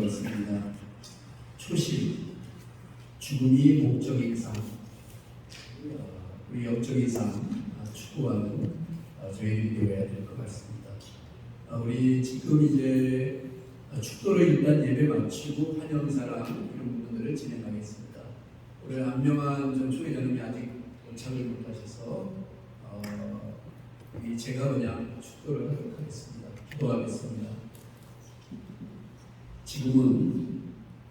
되었습니다. 초심, 죽음이 목적인 삶, 우리 영적인 삶 추구하는 저희들이 되어야 될 것 같습니다. 우리 지금 이제 축도로 일단 예배 마치고 환영사랑 이런 부분들을 진행하겠습니다. 오늘 안명환 전 총회장님이 아직 도착을 못하셔서 제가 그냥 축도를 하도록 하겠습니다. 기도하겠습니다. 지금은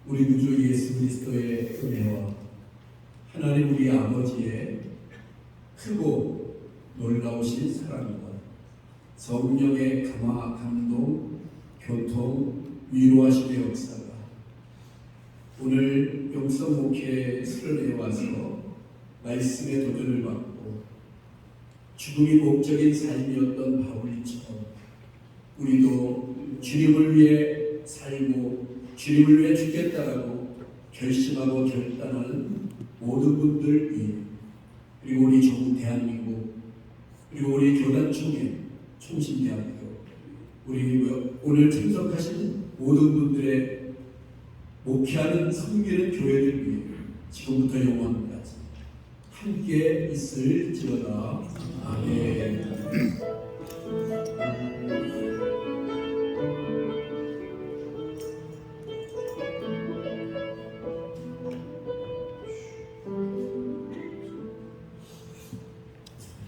우리 구주 예수 그리스도의 은혜와 하나님 우리 아버지의 크고 놀라우신 사랑과 성령의 감화, 감동, 교통, 위로하심의 역사가 오늘 영성 목회 수련회에 와서 말씀의 도전을 받고 죽음이 목적인 삶이었던 바울이처럼 우리도 주님을 위해 살고 주님을 위해 죽겠다라고 결심하고 결단하는 모든 분들 위해, 그리고 우리 전 대한민국, 그리고 우리 교단총회, 총신대학교, 우리 오늘 참석하신 모든 분들의 목회하는 섬기는 교회를 위해 지금부터 영원까지 함께 있을지어다. 아멘.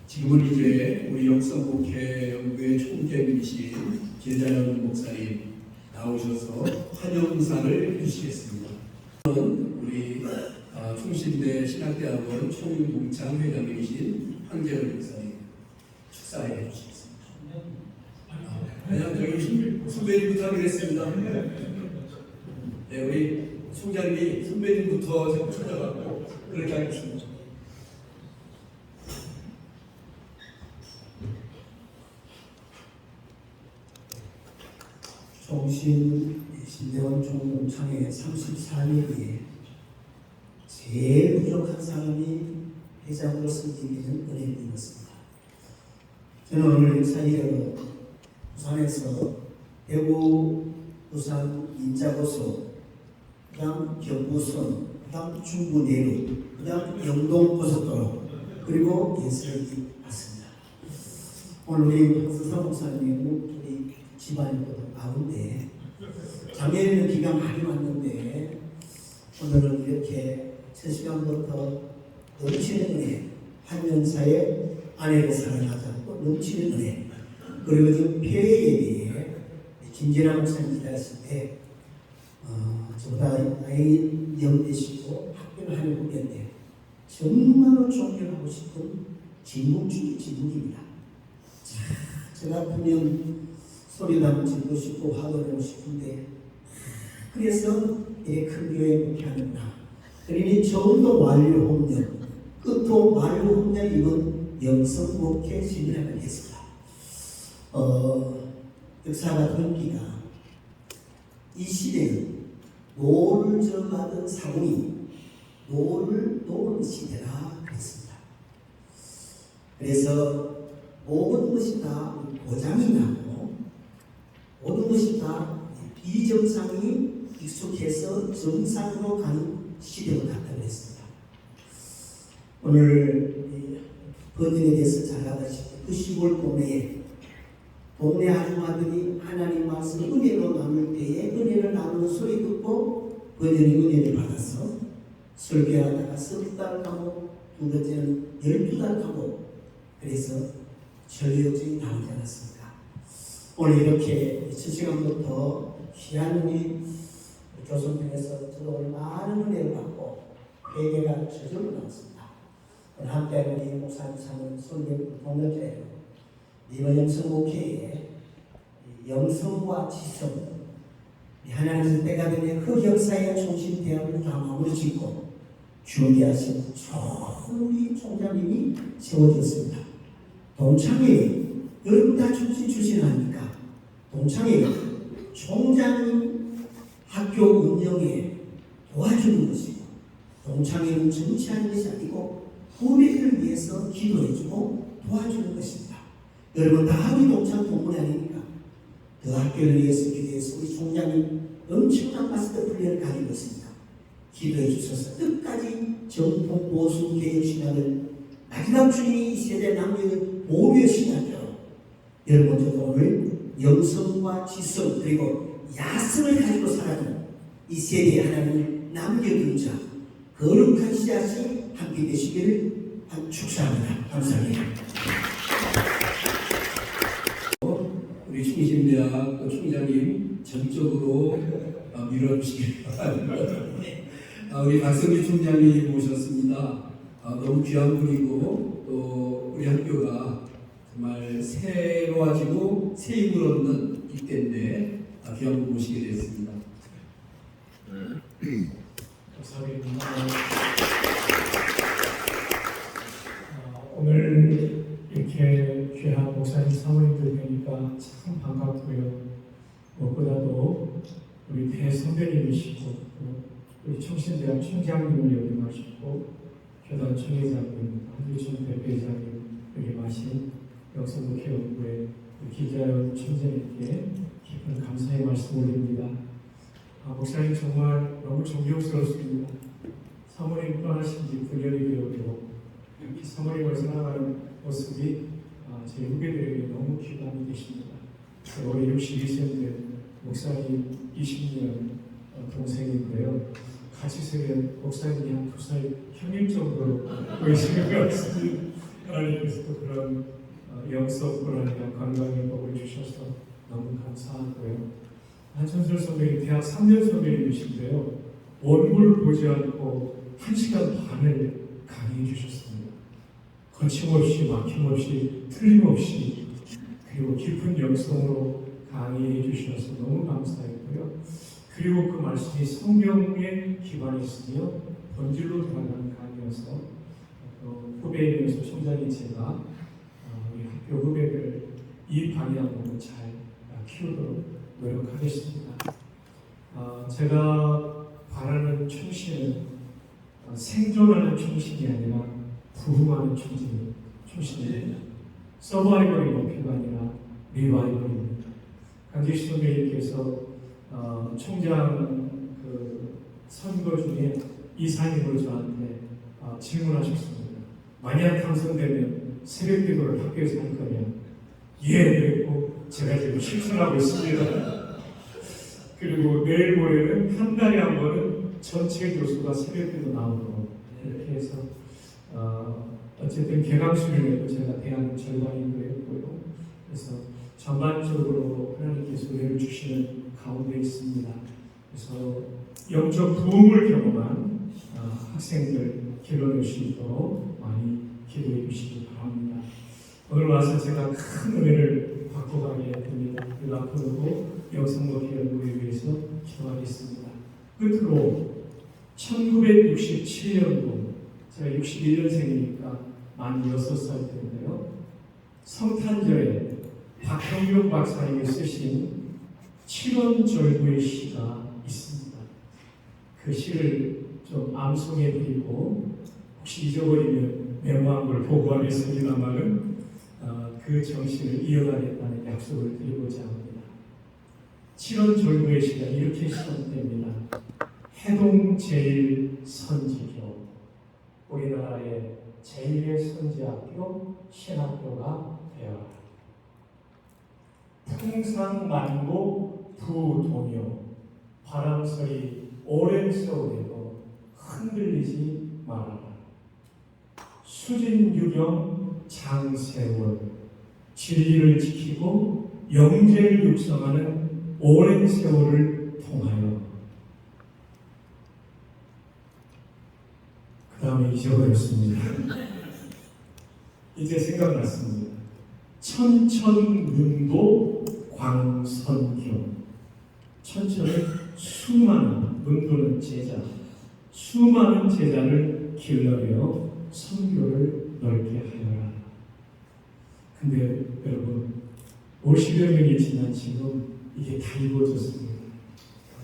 지금은 이제 우리 영성목회 연구회 총재님이신 계자연 목사님 나오셔서 환영사를 해주시겠습니다. 우리 충신대 신학대학원 총동창 회장님이신 황재열 목사님 축사해 주시겠습니다. 그냥 저기 선배님부터 하겠습니다. 네, 우리 총장님이 선배님부터 자꾸 찾아가고 그렇게 하겠습니다. 종신 신대원 총동창회 34년기에 제일 부족한 사람이 회장으로 선임되는 은혜를 입었습니다. 저는 오늘 사이로 부산에서 대구, 부산, 인자고소, 그 다음 경부선, 그 다음 중부 내륙, 그 다음 영동고속도로, 그리고 예수를 왔습니다. 오늘 우리 황수사 목사님은 우리 집안이거든. 가운데 작년에는 비가 많이 왔는데 오늘은 이렇게 첫 시간부터 넘치는 은혜, 한년사에 아내를 사랑하자 또 넘치는 은혜, 그리고 지금 폐례예배에 김진아 목사님 기다렸을 때 저보다 나이 영되시고 학교를 하는 후배인데 정말로 존경하고 싶은 진국 중의 진국입니다. 제가 보면 소리도 한번 지르고 싶고 화도 내고 싶은데 그래서 큰 교회 목회하는구나. 그러니 처음도 완료 홍련, 끝도 완료 홍련 이건 영성 목회 진리라고 했습니다. 역사가 그런기가 이 시대는 노를 저하던 사공이 노를 노는 시대라 그랬습니다. 그래서 모든 것이 다 고장이 나고 모든 것이 다 비정상이 익숙해서 정상으로 가는 시대가 갔다고 했습니다. 오늘 번역에 대해서 잘 알다시피 그 10월 동네 아줌마들이 하나님 말씀 은혜로 나눌 때에 은혜를 나누는 소리 듣고 번역의 은혜를 받아서 설교하다가 석 달 가고 두 번째는 12달 가고 그래서 전력적이 나오지 않았습니다. 오늘 이렇게 첫 시간부터 귀한 우리 교선편에서 저도 오늘 많은 은혜를 받고 회개가 저절로 나왔습니다. 오늘 함께 우리 목사님 사는 성경 동역자예요. 이번 영성목회에 영성과 지성 하나님의 때가 되면 그 역사의 중심대학을 다 마무리 짓고 준비하신 좋은 우리 총장님이 세워졌습니다. 동창회 여러분 다 출신 아닙니까? 동창회 총장님 학교 운영에 도와주는 것이고 동창회는 정치하는 것이 아니고 후배들을 위해서 기도해주고 도와주는 것입니다. 여러분 다 우리 동창 동문회 아닙니까? 그 학교를 위해서 기도해서 우리 총장님 엄청난 마스터 플랜을 가지고 있습니다. 기도해 주셔서 끝까지 정통 보수 개혁 신앙을 마지막 주님이 이 세대에 남겨진 보배 신앙이요. 여러분 저도 오늘 영성과 지성 그리고 야성을 가지고 살아가는 이 세대에 하나님을 남겨둔 자 거룩한 씨앗이 함께 되시기를 축사합니다. 감사합니다. 우리 충신대학 총장님 전적으로 밀어주시기 바랍니다. 우리 박성규 총장님 모셨습니다. 너무 귀한 분이고 또 우리 학교가 정말 새로워지고 새 힘을 얻는 이때인데 귀한 분 모시게 됐습니다. 감사합니다. 오늘 이렇게 귀한 목사님 사모님들 뵈니까 참 반갑고요. 무엇보다도 우리 대선배님이시고 우리 청신대학 총장님을 역임하시고 교단 총회장님, 한주천 대표이사님 역임하신 영성국회연구회 기자연 총장님께 깊은 감사의 말씀 올립니다. 목사님 정말 너무 존경스럽습니다. 사모님 떠나신 지 9년이 되어도 이렇게 사모님을 사랑하는 모습이 제 후배들에게 너무 귀감이 되십니다. 올해 62세인데 목사님 20년 동생인데요. 같이 세면 목사님이 한 2살 형님 정도로 보이시는 것 같습니다. 하나님께서도 그런 영성 불안이나 건강의 복을 주셔서 너무 감사하고요. 한천설 선배님 대학 3년 선배님이신데요. 원고를 보지 않고 1시간 반을 강의해 주셨습니다. 거침없이 막힘없이 틀림없이 그리고 깊은 영성으로 강의해 주셔서 너무 감사했고요. 그리고 그 말씀이 성경에 기반이 있으며 본질로 들어가는 강의여서 후배이면서 총장인 제가 우리 학교 후배들 이 방향으로 잘 키우도록 노력하겠습니다. 제가 바라는 총신은 생존하는 총신이 아니라 부흥하는 총신입니다. 서바이벌이 목표가 아니라 리바이벌입니다. 강기시 선배님께서 총장 선거 중에 이사님으로 저한테 질문하셨습니다. 만약 당선되면 새벽 기도를 학교에서 할 거냐? 예, 그랬고 제가 지금 실천하고 있습니다. 그리고 내일 모레는 한 달에 한 번은 전체 교수가 새벽기도 나오고 이렇게 해서 어쨌든 개강수련회도 제가 대학 절반인도 했고요. 그래서 전반적으로 하나님께서 은혜를 주시는 가운데 있습니다. 그래서 영적 부흥을 경험한 학생들 길러낼 수 있도록 많이 기도해 주시기 바랍니다. 오늘 와서 제가 큰 은혜를 받고 가게 됩니다. 그 앞으로도 영성목회 연구에 위해서 기도하겠습니다. 끝으로 1967년도 제가 61년생이니까 만 6살 때인데요. 성탄절에 박형용 박사님이 쓰신 7원 절구의 시가 있습니다. 그 시를 좀 암송해 드리고 혹시 잊어버리면 메모한 걸 보고하겠습니다만은 그 정신을 이어가겠다는 약속을 드리고자 합니다. 7원 절구의 시가 이렇게 시작됩니다. 해동 제1선지교 우리나라의 제1의 선지학교 신학교가 되어라. 풍상만고 부동요 바람소리 오랜 세월에도 흔들리지 말아라. 수진유경 장세월 진리를 지키고 영재를 육성하는 오랜 세월을 통하여 그 다음에 잊어버렸습니다. 이제 생각났습니다. 천천문도 광선교. 천천은 수많은, 문도는 제자, 수많은 제자를 길러내어 선교를 넓게 하여라. 근데 여러분 50여 년이 지난 지금 이게 다 이루어졌습니다.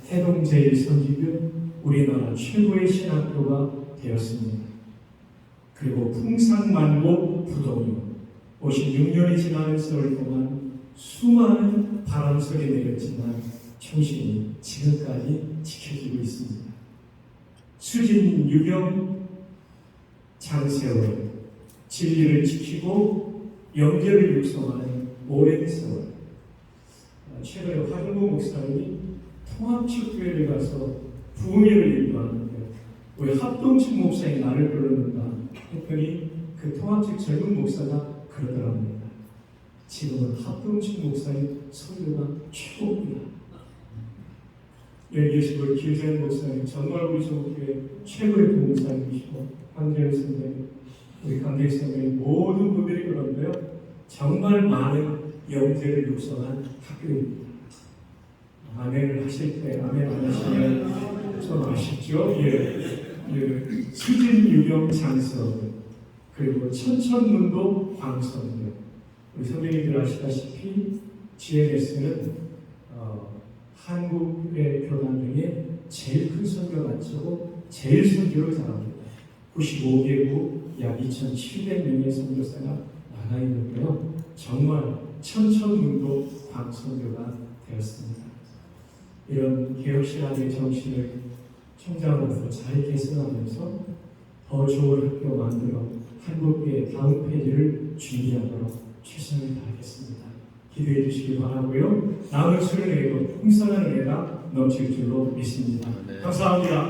해동 제1선지교 우리나라 최고의 신학교가 되었습니다. 그리고 풍상만고 부동요 56년이 지나는 세월 동안 수많은 바람소리 내렸지만 충신이 지금까지 지켜지고 있습니다. 수진, 유경, 장세월, 진리를 지키고 영계를 육성하는 오랜 세월. 최근에 화정보 목사님이 통합측교회를 가서 부흥회를 인도하는데 왜 합동측 목사의 나를 불렀는가 했더니 그 통합측 젊은 목사가 그러더랍니다. 지금은 합동측 목사의 설교가 최고입니다. 여기 계신 우리 김세현 목사님 정말 우리 전교회 최고의 부흥사님이시고 황재현 선생님, 우리 강대희 선생님 모든 분들이 그런데요. 정말 많은 영재를 육성한 학교입니다. 아멘을 하실 때 아멘 안 하시면 좀 아쉽죠? 예. 수진, 유경, 장서 그리고 천천문도, 광선교. 우리 선배님들 아시다시피 GNS는 한국의 교단 중에 제일 큰 선교 단체고 제일 선교를 잘합니다. 95개국 약 2,700명의 선교사가 나가 있는데요. 정말 천천문도 광선교가 되었습니다. 이런 개혁신학의 정신을 총장으로서 잘 개선하면서 더 좋은 학교 만들어 한국의 다음 페이지를 준비하도록 최선을 다하겠습니다. 기도해 주시기 바라고요. 남은 수련회에도 풍성한 은혜가 넘칠 줄로 믿습니다. 네. 감사합니다.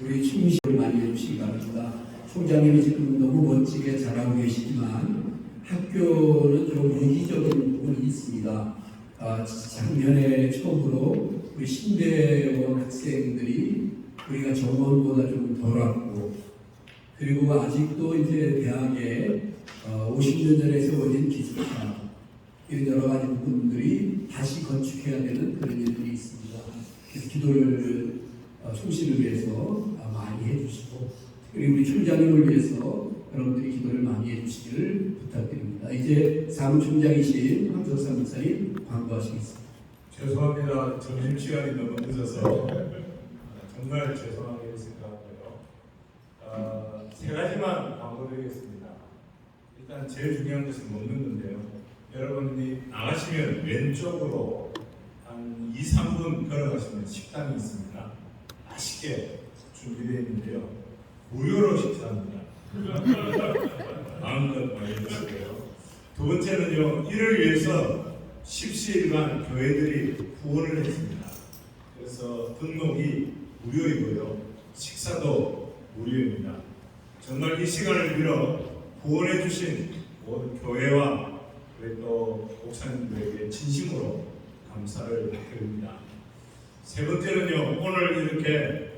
우리 충실을 많이 해주시기 바랍니다. 총장님이 지금 너무 멋지게 잘하고 계시지만 학교는 좀 위기적인 부분이 있습니다. 작년에 처음으로 우리 신대원 학생들이 우리가 정원보다 좀 덜 왔고, 그리고 아직도 이제 대학에 50년 전에 세워진 기숙사 이런 여러 가지 부분들이 다시 건축해야 되는 그런 일들이 있습니다. 그래서 기도를 충실을 위해서 많이 해주시고, 그리고 우리 총장님을 위해서 여러분들이 기도를 많이 해주시기를 부탁드립니다. 이제 사무총장이신 황석사 목사님 광고하시겠습니다. 죄송합니다. 점심시간이 너무 늦어서 정말 죄송하게 생각하고요. 세 가지만 광고드리겠습니다. 일단 제일 중요한 것은 먹는 건데요. 여러분이 나가시면 왼쪽으로 한 2, 3분 걸어가시면 식당이 있습니다. 맛있게 준비되어 있는데요. 무료로 식사합니다. 마음껏 많이 드시고요. 두 번째는요. 이를 위해서 십시일반 교회들이 후원을 했습니다. 그래서 등록이 무료이고요. 식사도 무료입니다. 정말 이 시간을 빌어 후원해 주신 모든 교회와 우리 또 목사님들에게 진심으로 감사를 드립니다. 세 번째는요. 오늘 이렇게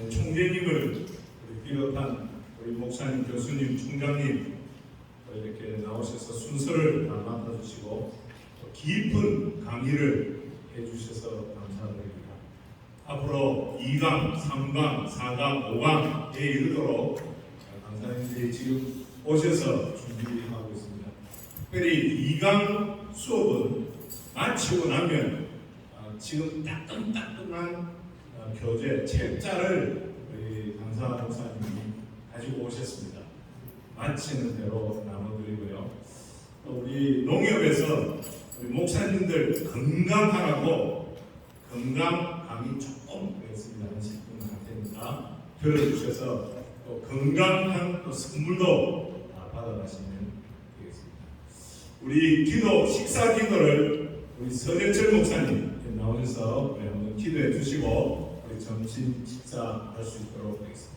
총재님을 비롯한 우리 목사님, 교수님, 총장님 이렇게 나오셔서 순서를 맡아주시고 깊은 강의를 해주셔서 감사드립니다. 앞으로 2강, 3강, 4강, 5강에 이르도록 강사님들이 지금 오셔서 준비하고 있습니다. 특별히 2강 수업은 마치고 나면 지금 따끈따끈한 교재, 책자를 우리 강사 목사님이 가지고 오셨습니다. 마치는 대로 나눠드리고요. 또 우리 농협에서 우리 목사님들 건강하라고 건강 강의 조금 하겠습니다. 한 10분 할 테니까 들어주셔서 또 건강한 또 선물도 받아가시면 되겠습니다. 우리 기도, 식사 기도를 우리 서재철 목사님 나오셔서 우리 한번 기도해 주시고 우리 점심 식사할 수 있도록 하겠습니다.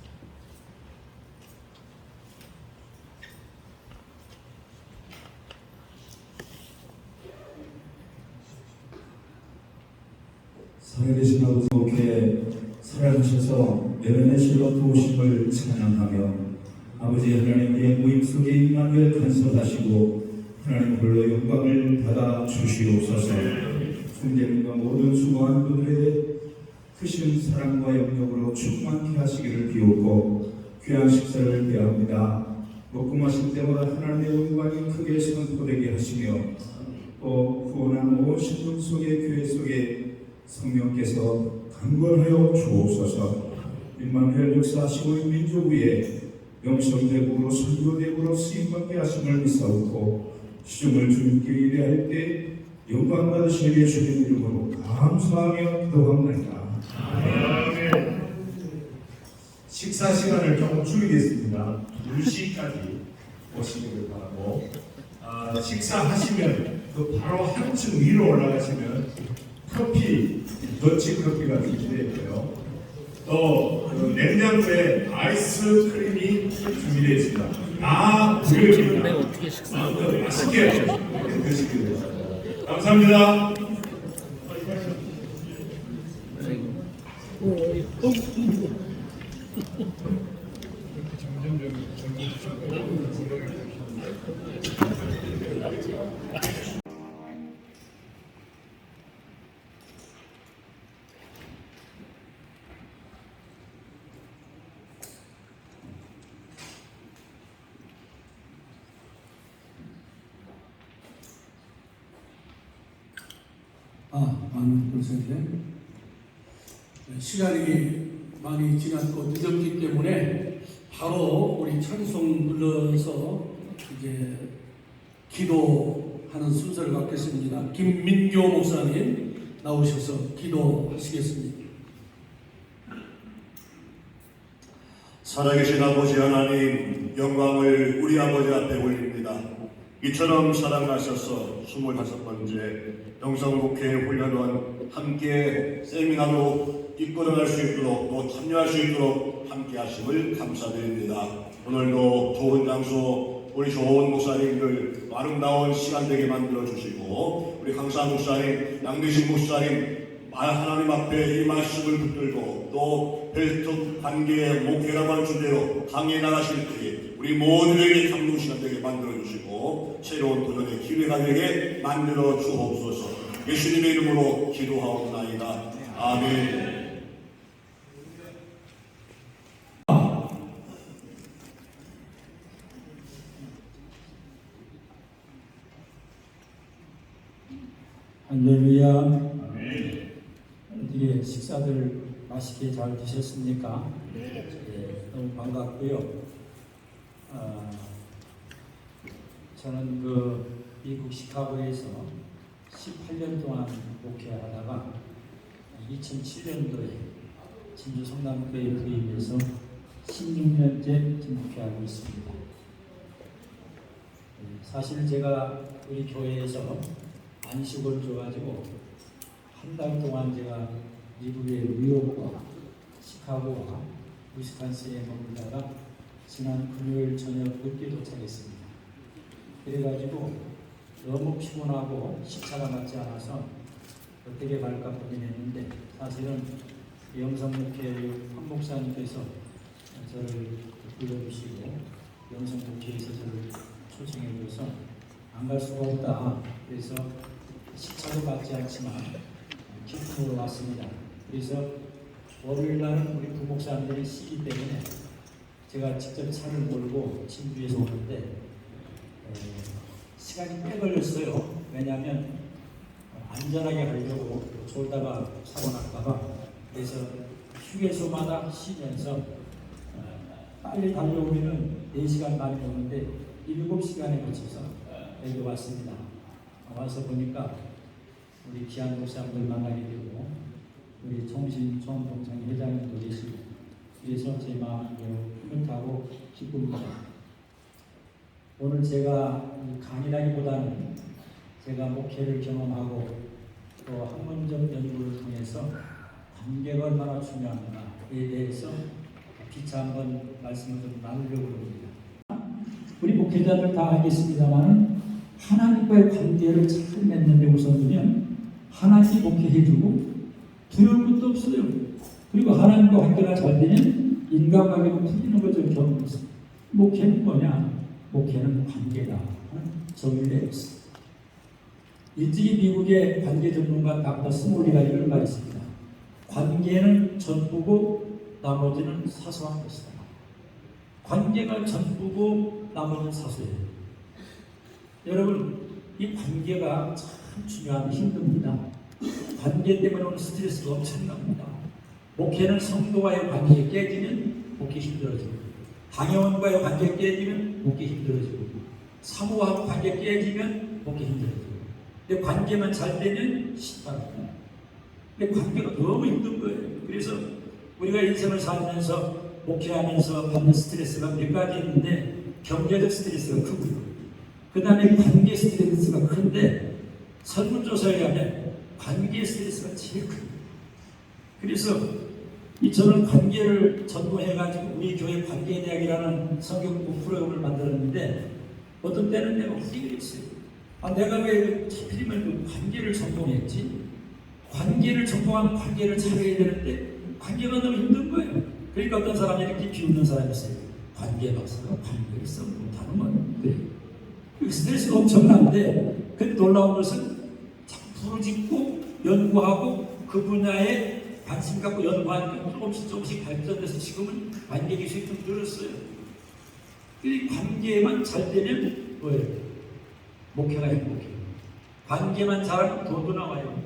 살아계신 아버지 목회 살아가셔서 여러분의 실로 도우심을 찬양하며 아버지 하나님의 모임 속에 임마누엘 간섭하시고 하나님 홀로 영광을 받아 주시옵소서. 총재님과 모든 수고한 분들의 크신 사랑과 영역으로 충만케 하시기를 비옵고 귀한 식사를 대합니다. 먹고 마실 때마다 하나님의 영광이 크게 선포되게 하시며 또 후원한 온 신분 속의 교회 속에 성령께서 강건하여 주옵소서. 임마누엘 역사하시고 민족 위에 영성대구로 선교대구로 쓰임받게 하심을 믿사옵고 시중을 주님께 예배할 때 영광 받으시게 주님 이름으로 감사하며 기도합니다. 식사 시간을 조금 줄이겠습니다. 2시까지 오시기를 바라고, 식사하시면 그 바로 한층 위로 올라가시면 커피, 더치 커피가 준비되어 있고요. 또그 냉장고에 아이스크림이 준비되어 있습니다. 다 무료입니다. 마음껏 맛있게 드시기를 바랍니다. 감사합니다. 많은 분들께 시간이 많이 지났고 늦었기 때문에 바로 우리 찬송 불러서 이제 기도하는 순서를 갖겠습니다. 김민교 목사님 나오셔서 기도하시겠습니다. 살아계신 아버지 하나님, 영광을 우리 아버지 앞에 올립니다. 이처럼 사랑하셔서 25번째 영성목회 훈련원 함께 세미나로 이끌어갈 수 있도록 또 참여할 수 있도록 함께 하심을 감사드립니다. 오늘도 좋은 장소, 우리 좋은 목사님들 아름다운 시간 되게 만들어 주시고, 우리 강사 목사님, 양대신 목사님 하나님 앞에 이 말씀을 붙들고 또 벨트 관계의 목회라고 하는 주제로 강해 나가실 때에 우리 모두에게 감동 시간 되게 만들어 주시고 새로운 도전의 기회가 되게 만들어 주옵소서. 예수님의 이름으로 기도하옵나이다. 아멘. 할렐루야. 어떻게 식사들 맛있게 잘 드셨습니까? 너무 반갑고요. 저는 미국 시카고에서 18년 동안 목회하다가 2007년도에 진주 성남교회 부임해서 16년째 목회하고 있습니다. 사실 제가 우리 교회에서 안식을 줘가지고 한 달 동안 제가 미국의 뉴욕과 시카고와 위스콘신에 머물다가 지난 금요일 저녁 늦게 도착했습니다. 그래가지고 너무 피곤하고 시차가 맞지 않아서 어떻게 갈까 고민했는데 사실은 영성목회 황 목사님께서 저를 불러주시고 영성목회에서 저를 초청해 주셔서 안 갈 수가 없다. 그래서 시차도 맞지 않지만 기쁨으로 왔습니다. 그래서 월요일 날은 우리 부목사님들이 쉬기 때문에 제가 직접 차를 몰고 진주에서 오는데 시간이 꽤 걸렸어요. 왜냐하면 안전하게 가려고 졸다가 사고 날까봐. 그래서 휴게소마다 쉬면서 빨리 달려오면 4시간 반이 오는데 7시간에 걸쳐서 여기 왔습니다. 와서 보니까 우리 귀한 목사님들 만나게 되고 우리 총동창 회장님도 계시고 그래서 제 마음이 흐뭇하고 기쁩니다. 오늘 제가 강의라기보다는 제가 목회를 경험하고 또 학문적 연구를 통해서 관계가 얼마나 중요한가에 대해서 피차 한번 말씀을 좀 나누려고 합니다. 우리 목회자들 다 알겠습니다만 하나님과의 관계를 잘 맺는 데 우선이면 하나님이 목회해주고 두려울 것도 없어요. 그리고 하나님과 관계가 잘 되면 인간관계가 풀리는 것을 경험했습니다. 목회는 뭐냐? 목회는 관계다. 정의를 했습니다. 일찍이 미국의 관계 전문가 닥터 스몰리가 이런 말이 있습니다. 관계는 전부고 나머지는 사소한 것이다. 관계가 전부고 나머지는 사소해요. 여러분, 이 관계가 참 중요하고 힘듭니다. 관계 때문에 오는 스트레스가 엄청납니다. 목회는 성도와의 관계가 깨지면 목회 힘들어집니다. 당회원과의 관계 깨지면 목회 힘들어지고, 사모하고 관계 깨지면 목회 힘들어지고, 근데 관계만 잘 되면 신박합니다. 근데 관계가 너무 힘든 거예요. 그래서 우리가 인생을 살면서 목회하면서 받는 스트레스가 몇 가지 있는데, 경제적 스트레스가 크고요. 그 다음에 관계 스트레스가 큰데, 설문조사에 의하면 관계 스트레스가 제일 큽니다. 그래서 저는 관계를 전공해가지고 우리 교회 관계대학이라는 성경공부 프로그램을 만들었는데, 어떤 때는 내가 후회를 했어요. 내가 왜 하필이면 그 관계를 전공했지? 관계를 전공하면 관계를 잘해야 되는데 관계가 너무 힘든 거예요. 그러니까 어떤 사람이 이렇게 비웃는 사람이 있어요. 관계 박사가 관계를 써 못하는 건 그래. 그 스트레스가 엄청난데, 근데 놀라운 것은 자꾸 부르짖고 연구하고 그 분야에 관심 갖고 연구하니까 조금씩 발전돼서 지금은 관계 기술이 좀 늘었어요. 이 관계만 잘 되면 뭐예요? 목회가 행복해요. 관계만 잘하면 돈도 나와요.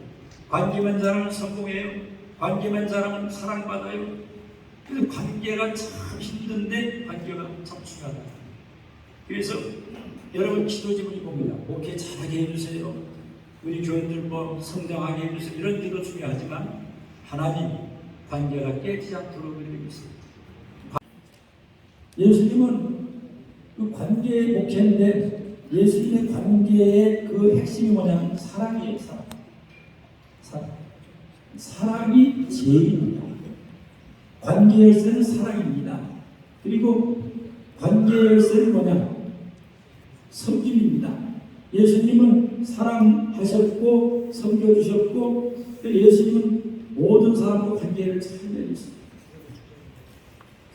관계만 잘하면 성공해요. 관계만 잘하면 사랑받아요. 그래서 관계가 참 힘든데 관계가 참 중요하다. 그래서 여러분 기도 제목이 봅니다. 목회 잘하게 해주세요. 우리 교인들 뭐 성장하게 해주세요. 이런 기도 중요하지만 하나님 관계가 깨지지 않도록 그리겠습니다. 예수님은 그 관계의 목회인데, 예수님의 관계의 그 핵심이 뭐냐면 사랑이에요. 사랑이 제일입니다. 관계의 열쇠는 사랑입니다. 그리고 관계의 열쇠는 뭐냐? 섬김입니다. 예수님은 사랑하셨고 섬겨주셨고, 예수님은 모든 사람과 관계를 잘 맺었습니다.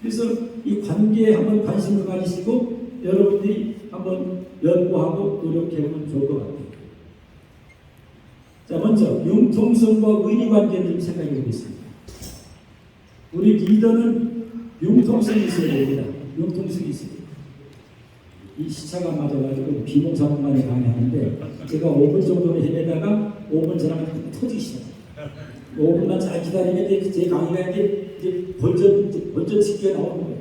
그래서 이 관계에 한번 관심을 가지시고 여러분들이 한번 연구하고 노력해보면 좋을 것 같아요. 자, 먼저 융통성과 의리관계를 좀 생각해 보겠습니다. 우리 리더는 융통성이 있어야 됩니다. 융통성이 있어야 됩니다. 이 시차가 맞아가지고 비몽사몽만에 강의하는데, 제가 5분 정도를 헤매다가 5분 지나면 터지기 시작해요. 5분만 잘 기다리면 제 강의가 이제 본전 시기에 나오는 거예요.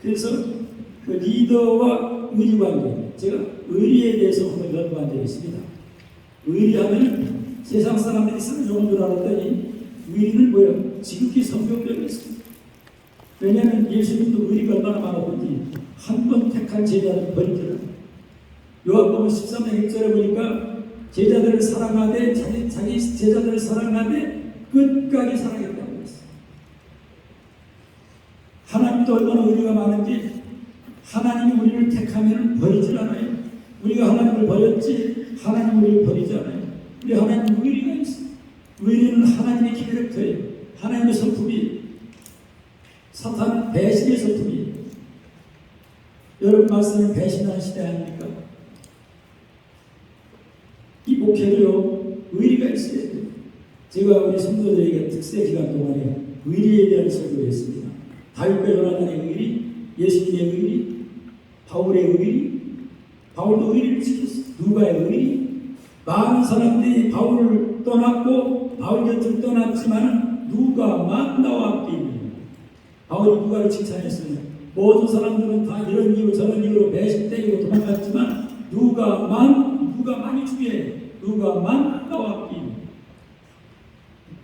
그래서 그 리더와 의리관계, 제가 의리에 대해서 한번 연구한 적이 있습니다. 의리하면 세상 사람들이 쓰는 용어인 줄 알았더니 의리는 뭐예요? 지극히 성경적이 있습니다. 왜냐하면 예수님도 의리가 얼마나 많았던지 한 번 택한 제자를 버리더라고요. 요한복음 13장 1절에 보니까 제자들을 사랑하되 자기 제자들을 사랑하되 끝까지 사랑했다고 했어요. 하나님도 얼마나 의리가 많은지, 하나님이 우리를 택하면 버리질 않아요. 우리가 하나님을 버렸지 하나님 우리를 버리지 않아요. 우리 하나님 의리가 있어요. 의리는 하나님의 캐릭터예요. 하나님의 성품이. 사탄은 배신의 성품이에요. 여러분 말씀은 배신하는 시대 아닙니까? 이 목회도요, 의리가 있어야 돼요. 제가 우리 성도들에게 특세 기간 동안에 의리에 대한 설교를 했습니다. 다윗과 요나단의 의리, 예수님의 의리, 바울의 의리. 바울도 의리를 지켰어요. 누가의 의리. 많은 사람들이 바울을 떠났고 바울 곁을 떠났지만 누가만 나와 함께 있는 거예요. 바울이 누가를 칭찬했어요. 모든 사람들은 다 이런 이유 저런 이유로 배신 때리고 도망갔지만 누가만이 중요해요. 누가만 나와 함께 있는 거예요.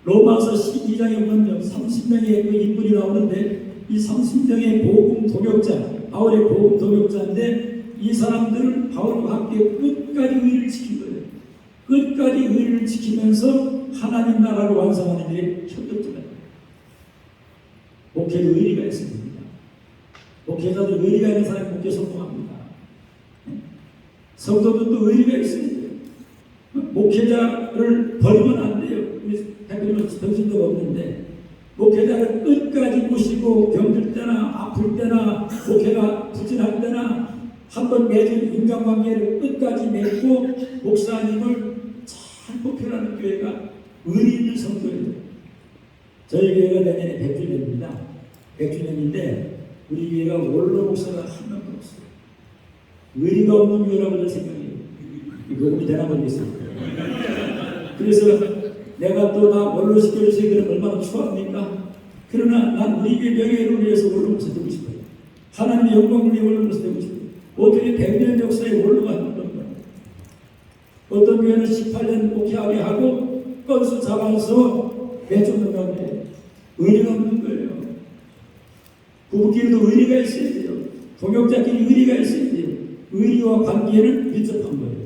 로마서 12장에 보면 30명의 그 인물이 나오는데, 이 30명의 복음 동역자, 바울의 복음 동역자인데, 이 사람들은 바울과 함께 끝까지 의리를 지킨 거예요. 끝까지 의리를 지키면서 하나님 나라를 완성하는 일에 협력했다. 목회도 의리가 있어야 됩니다. 목회자들 의리가 있는 사람이 목회 성공합니다. 성도들도 의리가 있어야 돼요. 목회자를 버리면 안 돼요. 대표님은 정신도 없는데 목회자를 끝까지 모시고 병들 때나 아플 때나 목회가 부진할 때나 한번 맺은 인간관계를 끝까지 맺고 목사님을 잘 목표하는 교회가 의리 있는 성도예요. 저희 교회가 내년에 100주년입니다. 100주년인데 우리 교회가 원로 목사가 한 명도 없어요. 의리가 없는 교회라고 저는 생각해요. 이거 되나 모르겠어요. 그래서 내가 또 나 원로 시켜주세요. 그럼 얼마나 추합니까? 그러나 난 우리 교회 명예를 위해서 원로 목사 되고 싶어요. 하나님의 영광을 내걸는 것을 되고 싶어요. 어떻게 100년 역사에 올라가는 건가? 어떤 교회는 18년 목회하게 하고 건수 잡아서 내쫓는다고 해요. 의리가 없는 거예요. 부부끼리도 의리가 있어야 돼요. 동역자끼리 의리가 있어야 돼요. 의리와 관계는 밀접한 거예요.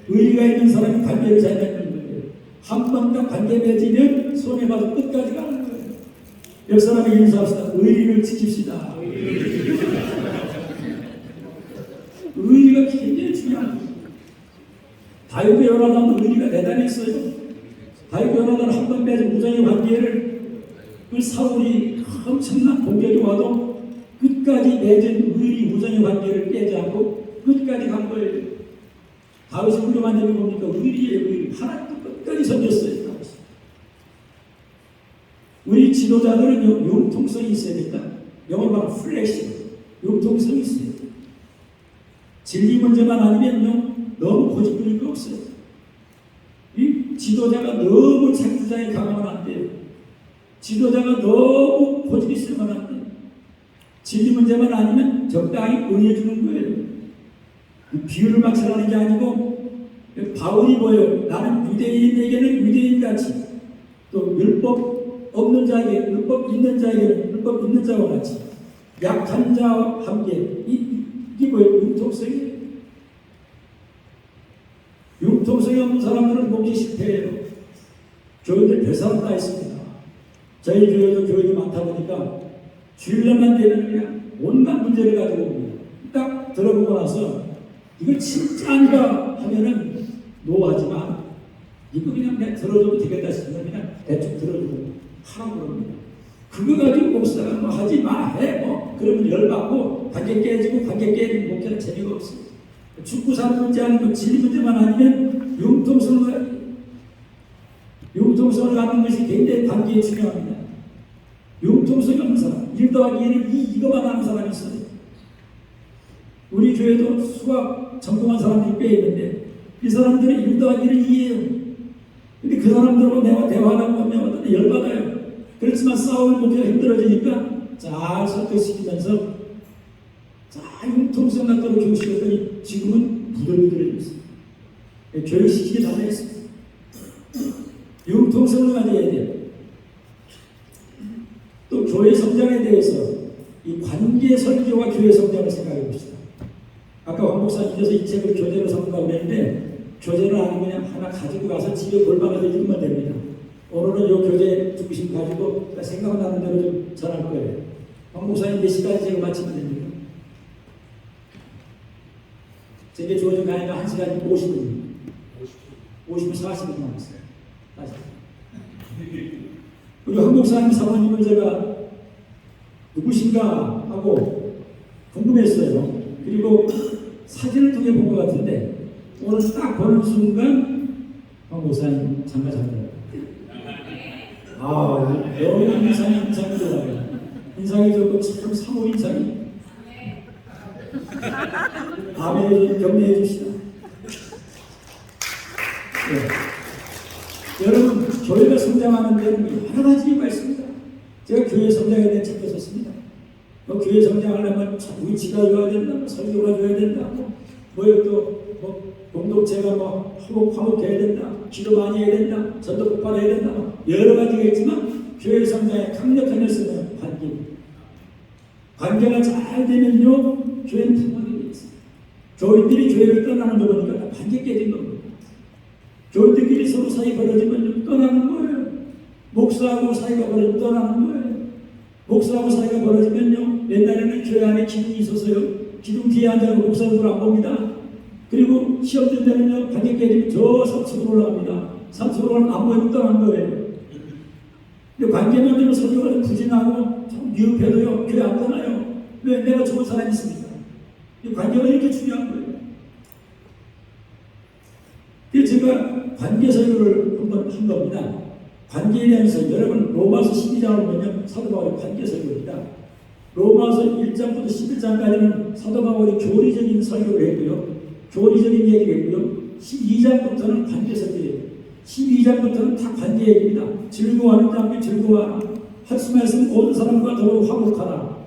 의리가 있는 사람이 관계를 잘 맺는 거예요. 한 번 딱 관계 맺으면 손에 받아 끝까지 가는 거예요. 옆 사람에게 인사합시다. 의리를 지킵시다. 의리가 굉장히 중요합니다. 다윗과 요나단도 의리가 대단히 있어요. 다윗과 요나단은 한 번 맺은 우정의 관계를 그 사울이 엄청난 공격이 와도 끝까지 맺은 의리 우정의 관계를 깨지 않고 끝까지 간 거예요. 다윗이 훌륭한 점이 뭡니까? 의리예요. 의리. 하나님도 끝까지 섬겼어요. 우리 지도자들은 융통성이 있어야 된다. 영어로 말하면 플렉시블. 융통성이 있어요. 진리 문제만 아니면 너무 고집부릴 거 없어요. 이 지도자가 너무 자기 주장에 강하면 안 돼요. 지도자가 너무 고집이 있으면 안 돼요. 진리 문제만 아니면 적당히 응해주는 거예요. 비유를 맞추라는 게 아니고 바울이 뭐예요? 나는 유대인에게는 유대인같이 또 율법 없는 자에게 율법 있는 자에게는 율법 있는 자와 같이 약한 자와 함께 이게 뭐예요? 융통성이에요. 융통성이 없는 사람들은 목이 실패해요. 교회들 별사람 다 있습니다. 저희 교회도 교회가 많다 보니까 주일날만 되면 그냥 온갖 문제를 가지고 옵니다. 딱 들어보고 나서 이거 진짜 아닌가 하면은 노하지만 이거 그냥 내가 들어줘도 되겠다 싶으면 그냥 대충 들어주고 하라고 그럽니다. 그거 가지고 목사가 뭐 하지 마 해 뭐 그러면 열받고 관계 깨지고 관계 깨지는 목회는 재미가 없어요. 축구 사는 문제 아니고 진리 문제만 아니면 융통성을 갖는 것이 굉장히 관계에 중요합니다. 융통성이 없는 사람 1 더하기 1은 이거만 하는 사람이 있어요. 우리 교회도 수학 전공한 사람들이 꽤 있는데 이 사람들은 1 더하기 1을 이해해요. 근데 그 사람들하고 내가 대화하고 하면 열받아요. 그렇지만 싸우는 목회가 힘들어지니까 잘 설득시키면서 자 융통성 갖도록 교육시켰더니 지금은 부들부들해졌어요. 교육시키기 다 했습니다. 융통성을 가져야 돼요. 또 교회 성장에 대해서 이 관계 설교와 교회 성장을 생각해 봅시다. 아까 황 목사님께서 이 책을 교재로 삼는다고 그랬는데 교재는 아니고 그냥 하나 가지고 가서 집에 골방에서 읽으면 됩니다. 오늘은 이 교재 두 구씩 가지고 생각나는 대로 좀 전할 거예요. 황 목사님 몇 시까지 제가 마치면 됩니다. 제게 주어진 강의가 1시간 50분 40분 남았어요. 그리고 한 목사님 사모님을 제가 누구신가 하고 궁금했어요. 그리고 사진을 통해 본 것 같은데 오늘 딱 보는 순간 한 목사님 잠깐 너무 인상이 좋아요. 인상이 좋고 참 사모 인상이 아멘 격려해 주시다. 네. 여러분 교회가 성장하는 데는 여러 가지 이유가 있습니다. 제가 교회 성장에 대한 책도 썼습니다. 교회 성장하려면 위치가 좋아야 된다, 설교가 좋아야 된다, 또 공동체가 화목해야 된다, 기도 많이 해야 된다, 전도 폭발해야 된다, 여러 가지가 있지만 교회 성장에 강력한 열쇠는 관계가 잘 되면요 교회는 풍성하게 되어 있어요. 교인들이 교회를 떠나는 거 보니까 관계 깨진 겁니다. 교인들끼리 서로 사이 벌어지면 떠나는 거예요. 목사하고 사이가 벌어지면 떠나는 거예요. 목사하고 사이가 벌어지면요 옛날에는 교회 안에 기둥이 있어서요 기둥 뒤에 앉아서 목사님들 안 봅니다. 그리고 시험 들 때는요 관계 깨지면 저 3층으로 올라갑니다. 3층으로 가면 안 보이면 떠나는 거예요. 근데 관계만 되면 설교가 부진하고 좀 미흡해도요 교회 안 떠나요. 왜? 내가 좋은 사람이 있습니다. 이 관계가 이렇게 중요한 거예요. 그래서 제가 관계 설교를 한번 한 겁니다. 관계에 대한 설교. 여러분 로마서 12장을 보면 사도 바울의 관계 설교입니다. 로마서 1장부터 11장까지는 사도 바울이 교리적인 설교를 했고요. 교리적인 얘기를 했고요. 12장부터는 관계 설교예요. 12장부터는 다 관계 얘기입니다. 즐거워하는 자와 함께 즐거워하라. 한숨에서 모든 사람과 더불어 화목하라.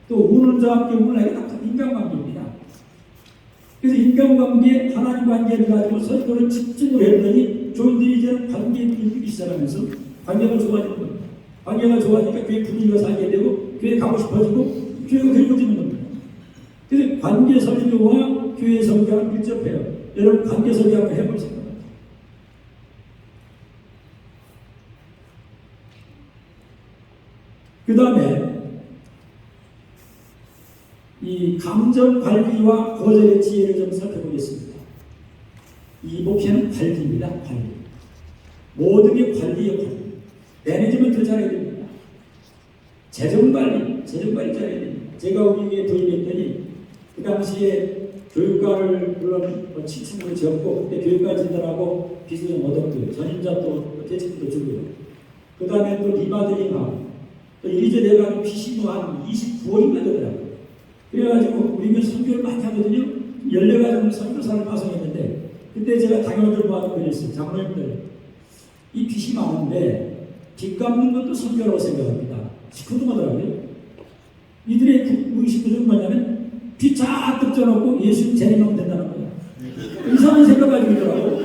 또 우는 자와 함께 울라. 이게 다 인간관계입니다. 그래서 인간관계, 하나님 관계를 가지고 설교를 집중을 했더니 교인들이 이제는 관계를 느끼기 시작하면서 관계가 좋아지는 겁니다. 관계가 좋아지니까 교회 분위기가 살게 되고 교회 가고 싶어지고 교회가 그리워지는 겁니다. 그래서 관계 설교와 교회 설교가 밀접해요. 여러분 관계 설교 한번 해보세요. 그 다음에 이 감정 관리와 거절의 지혜를 좀 살펴보겠습니다. 이 목회는 관리입니다. 관리. 모든 게 관리예요. 관리. 매니지먼트를 잘해야 됩니다. 재정 관리 잘해야 됩니다. 제가 우리 교회에 도입했더니 그 당시에 교육과를 물론 치층으로 지었고 그때 교육과 지더라고 빚을 좀 얻었고요. 전임자 또 대책도 주고요. 그 다음에 또 리바드링하고 또 이리저리 내가 빚이 한 29억인가 되더라고요. 그래가지고 우리는 선교를 많이 하거든요. 14가지 선교사를 파송했는데 그때 제가 당연들과 하고 그랬어요. 장로님들 이 빚이 많은데 빚 갚는 것도 선교라고 생각합니다. 시큰둥하더라고요. 이들의 무의식은 뭐냐면 빚 잔뜩 져놓고 예수님 재림하면 된다는 거예요. 이상한 생각 가지고 있더라고.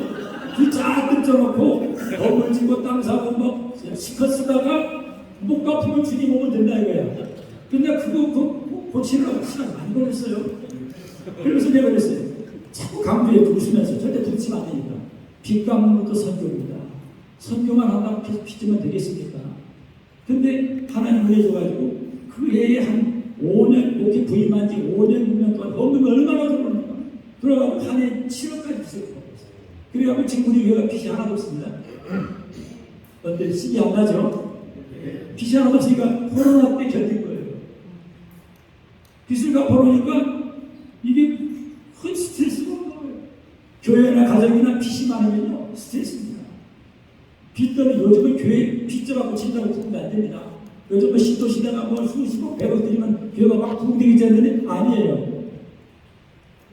빚 잔뜩 져놓고 건물 짓고 땅 사고 뭐 시커 쓰다가 못 갚으면 주님 오면 된다 이거야. 근데 그거 고치려고 시간 많이 걸렸어요. 그래서 내가 그랬어요. 자꾸 강조해 웃으면서 절대 듣지만 안 되니까. 빚 갚는 것도 선교입니다. 선교만 한다고 계속 빚지면 되겠습니까? 근데 하나님 은혜 줘가지고 그 해에 한 5년, 이렇게 부임한 지 5년, 6년 동안 헌금이 얼마나 들어옵니까? 들어가고 한 해 7억까지 빚을 갚았어요. 그래가지고 지금 우리 교회가 빚이 하나도 없습니다. 어때? 신이 안 나죠? 빚이 하나도 없으니까 코로나 때 견딘 거예요. 빚을 갚아놓으니까 이게 큰 스트레스가 없는 거예요. 교회나 가정이나 빚이 많으면요 스트레스입니다. 빚 때문에 요즘은 교회 빚져갖고 친다고 부르면 안 됩니다. 요즘은 시도시대가 뭐 수십억, 100억 들이면 교회가 막 부흥되기 때문에 아니에요.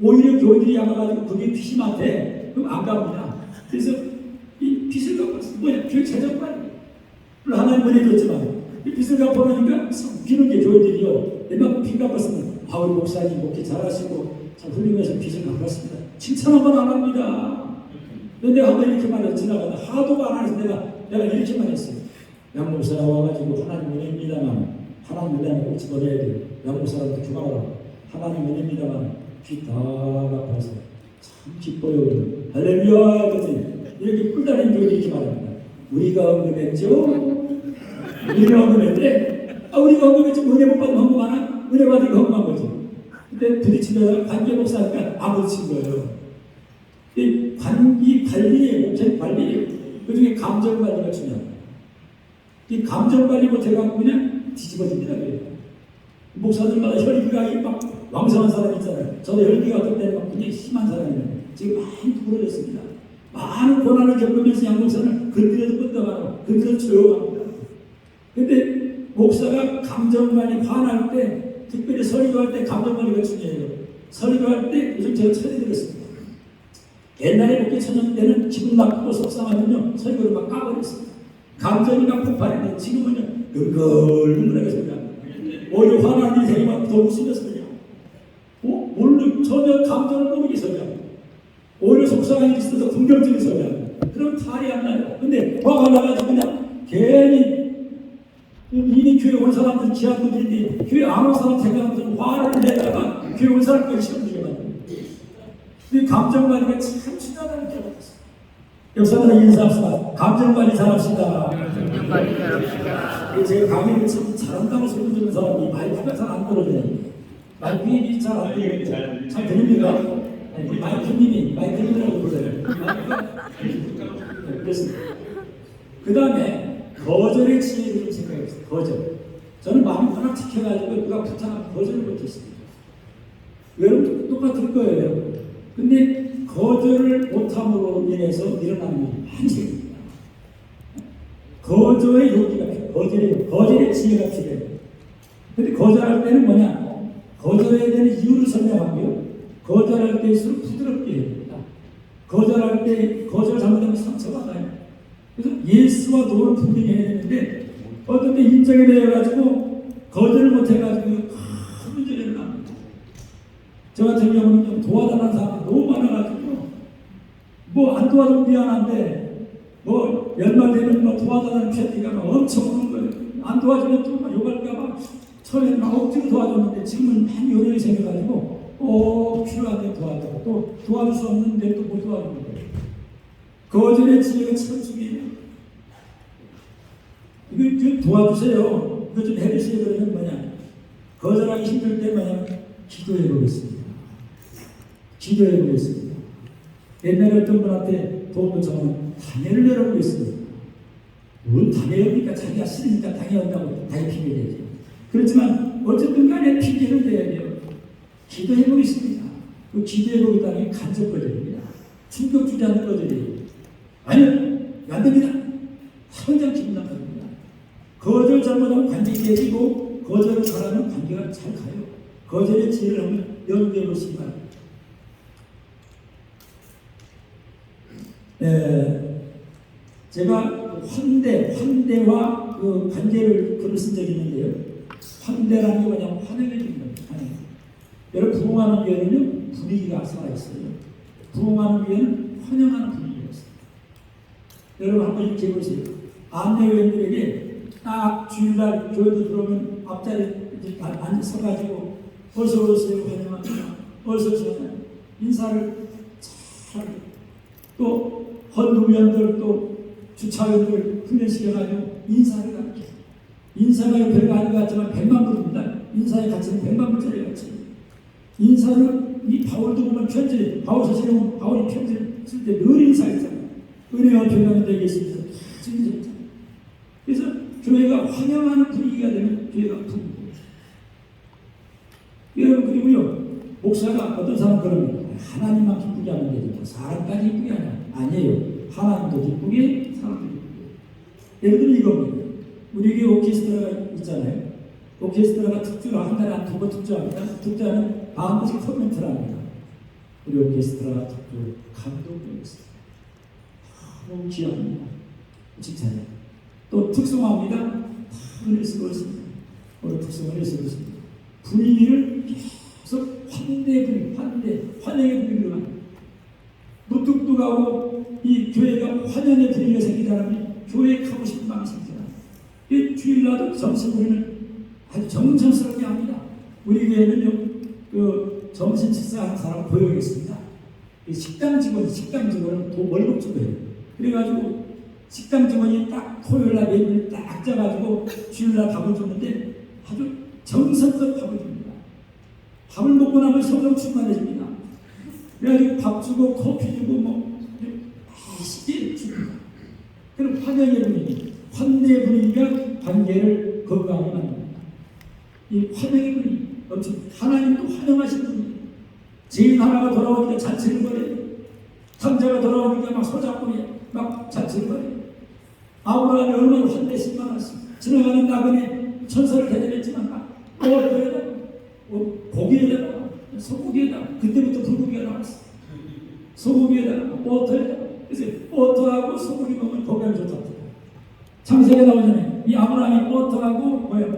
오히려 교회들이 양아가지고 그게 빚이 많대. 그럼 안 갑니다. 그래서 이 빚을 갚았어요. 뭐냐? 교회 재정관리. 물론 하나님 은혜 줬지만 이 빚을 갚아놓으니까 비는 게 교회들이요. 내가 빚 갚았으면 우리 목사님 목회 잘하시고 참 훌륭해서 빚을 갚았습니다. 칭찬 한 번 안 합니다. 근데 내가 한번 이렇게 말해서 지나가다 하도 안 해서 내가 이렇게만 했어요. 양 목사가 와가지고 하나님 은혜입니다만 하나님 은혜는 꼭 집어내야 돼요. 양 목사한테 주말하라. 하나님 은혜입니다만 빚 다 갚아서 참 기뻐요. 할렐루야. 이렇게 꿀다린 교회 이렇게 말합니다. 우리가 언급했죠? 우리가 언급했대? 우리가 언급했지 은혜 못 받으면 헌금 하나? 은혜 받으니까 헌금한 거지. 근데 부딪히다가 관계 목사니까 안 부딪힌 거예요. 이 관리의 목적 관리, 그 중에 감정 관리가 중요합니다. 이 감정 관리 못해갖고 그냥 뒤집어집니다. 그래요. 목사들마다 혈기가 막 왕성한 사람이 있잖아요. 저도 혈기가 어떤 때는 막 굉장히 심한 사람이에요. 지금 많이 부러졌습니다. 많은 고난을 겪으면서 양 목사는 그들에도 끄떡하고 그들에도 조용합니다. 근데 목사가 감정 관리 화날 때, 특별히 설교할 때 감정 관리가 중요해요. 설교할 때 요즘 제가 처리드렸습니다. 옛날에 목회 천년 때는 기분 나쁘고 속상하면요 설교를 막 까버렸습니다. 감정이 막 폭발했는데 지금은요 흥글흥글하겠습니다. 오히려 화나는 인생이 막 더 웃으면서요 오늘 전혀 감정을 모르게 설교합니다. 오히려 속상한 일이 있어서 긍정적인 설교합니다. 그럼 탈이 안 나요. 근데 화가 나가지고 그냥 괜히 이미 교회 온 사람들 지하들인데 교회 안 온 사람 생각하면서 화를 내다가 교회 온 사람까지 시험 주게 만듭니다. 이 감정 관리가 참 중요하다는 게 알았어요. 역사는 인사합시다. 감정 관리 잘합시다. 감정 관리 잘합시다. 제가 강의를 참 잘한다고 소리 듣는 사람이 마이크가 잘 안 들어져요. 마이크 입이 잘 안 들려요. 잘 들립니까? 우리 마이크님이 마이크님이라고 불러요. 그렇습니다. 그 다음에 거절의 지혜를 좀 생각해보세요. 거절. 저는 마음이 워낙 착해가지고 누가 부탁하면 거절을 못했습니다. 여러분 똑같을 거예요. 근데 거절을 못함으로 인해서 일어나는 일이 많이 생깁니다. 거절의 용기가 필요해요. 거절의 지혜가 필요해요. 근데 거절할 때는 뭐냐? 거절해야 되는 이유를 설명하고요. 거절할 때일수록 부드럽게 해야 됩니다. 거절할 때 거절 잘못하면 상처가 나요. 그래서 예스와 노를 분명히 해야 되는데 어떤 때 인정이 되어가지고 거절을 못해가지고 큰 문제가 일어납니다. 같은 경우는 좀 도와달라는 사람이 너무 많아가지고 뭐 안 도와주면 미안한데 뭐 연말되면 뭐 도와달라는 편지가 막 엄청 오는 거예요. 안 도와주면 또 막 욕할까봐 처음에는 막 억지로 도와줬는데 지금은 많이 요령이 생겨가지고 필요한데 도와주고 또 도와줄 수 없는데 또 못 도와주는 거예요. 거절의 지혜가 참 중요해요. 이거 좀 도와주세요. 이거 좀 해주세요. 그러면 뭐냐? 거절하기 힘들 때 뭐냐? 기도해 보겠습니다. 기도해 보겠습니다. 옛날에 어떤 분한테 도움을 청하면 당회를 열어보겠습니다. 뭔 당회입니까? 자기가 싫으니까 당회한다고 당회 핑계 대죠. 그렇지만 어쨌든 간에 핑계를 대야 돼요. 기도해 보겠습니다. 그 기도해 보겠다는 게 간접 거절입니다. 충격 주지 않는 거절이에요. 아니요, 안 됩니다. 항상 기분 나빠집니다. 거절 잘못하면 관계 깨지고 거절을 잘하면 관계가 잘 가요. 거절의 지혜를 한번 연구해 보시기 바랍니다. 제가 환대와 그 관계를 글을 쓴 적이 있는데요. 환대라는 게 뭐냐면 환영해 주는 겁니다. 환영. 여러분 부흥하는 교회는요 분위기가 살아있어요. 부흥하는 교회는 환영하는 분위기가 있어요. 여러분 한번 이렇게 해보세요. 안내회원들에게 딱 주일날 교회도 들어오면 앞자리에 앉아서가지고 어서 오세요 환영합니다. 어서 오세요 인사를 잘 또 헌금위원들 또 주차위원들 훈련시켜가지고 인사를 갖게 인사가 별거 아닌 것 같지만 100만 불입니다. 인사의 가치는 100만 불짜리 가치. 인사를 이 바울도 보면 편지 바울 사실에 보면 바울이 편지를 쓸 때 늘 인사했잖아요. 은혜와 평강이 되게 있습니다. 그래서 교회가 환영하는 분위기가 되면 교회가 부흥돼요. 여러분 그리고요 목사가 어떤 사람 그럽니다. 하나님만 기쁘게 하면 되죠. 사람까지 기쁘게 하냐? 아니에요. 하나님도 기쁘게 사람도 기쁘게. 예를 들면 이겁니다. 우리 교회 오케스트라가 있잖아요. 오케스트라가 특주로 한 달에 한 2번 특주합니다. 특주하는 한 번씩 코멘트를 합니다. 우리 오케스트라 특주 감동적이었습니다. 너무 귀합니다. 칭찬해요. 또 특성화입니다. 은혜 쓰고 있습니다. 오늘 특성을 쓰고 있습니다. 분위기를 계속 환영의 분위기로 합니다. 무뚝뚝하고 이 교회가 환영의 분위기가 생기다면 교회에 가고 싶은 마음이 생겨요. 이 주일날도 점심 우리는 아주 정성스럽게 합니다. 우리 교회는요, 그 점심 식사하는 사람 고용했습니다. 식당 직원은 또 월급 주고요. 그래가지고 식당 직원이 딱 토요일날 메뉴를 딱 짜가지고 주일날 밥을 줬는데 아주 정성껏 밥을 줍니다. 밥을 먹고 나면 성령 충만해집니다. 그래가지고 밥 주고 커피 주고 뭐 맛있게 줍니다. 그럼 환영의 분위기, 환대의 분위기가 관계를 건강하게 만듭니다. 이 환영의 분위기, 하나님도 환영하시는 분위기. 죄인 하나가 돌아오니까 잔치를 벌여요. 탕자가 돌아오니까 막 소잡고 막 잔치를 벌여요. 아브라함이 얼마나 환대심이 많았습니다. 지나가는 나그네 천사를 대접했지만 막 고기에다가 소고기에다가 그때부터 불고기가 나왔어. 소고기에다가 버터에다가 그래서 버터하고 소고기 먹으면 건강에 좋다고. 창세기에 나오잖아요. 이 아브라함이 버터하고 뭐야